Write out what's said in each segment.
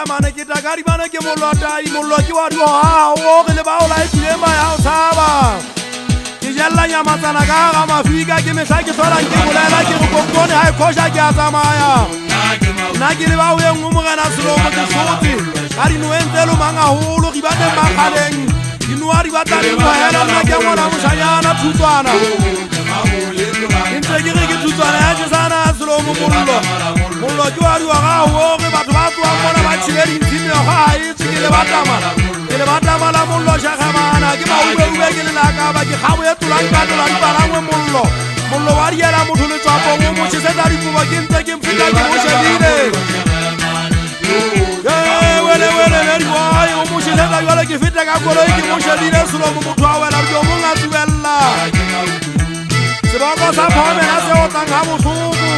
Mane kita gari mane ke mollo dai mollo ki wadu ha o ke le baola e tile ma ya tsaba ke jalla nya matsana ka ga mafika ke me sake thola ke bolela ke go kone ha khosha ke atsamaya na ke le bawo ye ngumo kana selo mo ke soti ari no entelo manga holo ki bate makaleng inuari batale mo hela na ke ngwana musanyana thutswana intse ke thutswana ya tsana selo mo mollo ki wadu ga o ke batho ba tswa bona ba tshibedi ntshime go ha e tshile batama la mollo shagamana ke ba ube ke le la ka ba ke gabo e tulang ka tulang barangwe mollo wa riela motho le tswapo mo mo tshisa di puba ke ntse ke mpila ke mo shebile wele le wai o mo tshisa ka yole ke fitla ka koloi ke mo shebile solo mo motho a wela ke mo nga tuella sebaka sa phame na se o tang ha botlhoko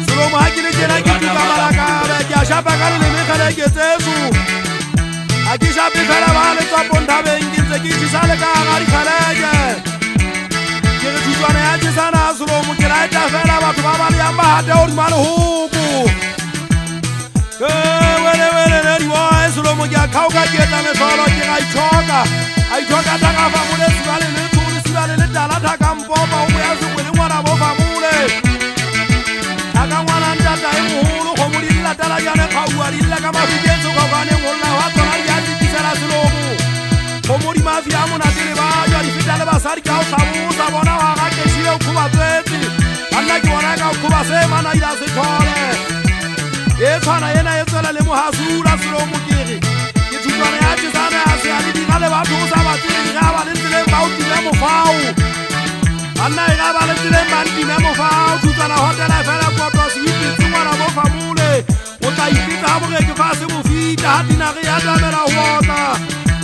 solo mo ha ke le tjena ke tuka malaka ke a shapa ka le megala ke tsesu a ke shape fela ba le tswapo nthabeng ke ntse ke tshisa le ka ga di khaleke ke re thutswana ya tsana solo mo ke laeta fela batho ba ba le amba hate o di male huku wele le di wai solo mo ke a khauka ke tla me solo ke ga ichoka ta ga fa mo le sibale le tsuri sibale le dala ta ka mpopa o ya se kwele ngwana bo fa mole aga ngwana ntata e moholo go mo dilla tala ya ne khaua dilla ka mafiketso ka bane ngolla wa tsona ya ditsela selo go mo di mafia mo na tele ba ya di fita le basadi ka o sa bona wa ga ke shile go ba tsetse anna ke bona ka go ba se mana ila se thole e tsana ena e tsela le mo hasula selo mo kere ke tswana ya tsana ya se ali di gale ba thusa ba tsile ga ba le tsele ba o tile mo fao anna e ga ba le tsele man di mo fao tsana hotela fela ko to se itse ngwana mo famule o tla ipita mo ke fa se mo fita ha dinare ya damela hota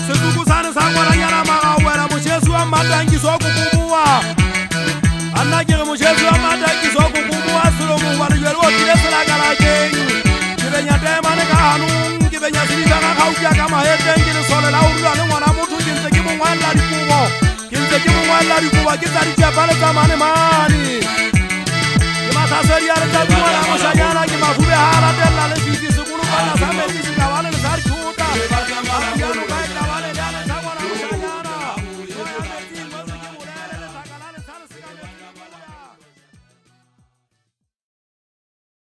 se tukusane sa ngwana nyana maga wena mo Jesu wa matangi so go bubua anna ke mo Jesu wa matangi so go bubua selo mo wa le o tile sela kala keng ke benya tema ne ka hanu ke benya sila ka khauja ka mahete ke le sole la urula le ngwana motho ke ntse ke mo ngwana dikubo ke tsa di tshepale tsa mane ke masasedi ya re tsa bua la moshanyana ke mafube ha ratella le fiti sekolo kana sa metsi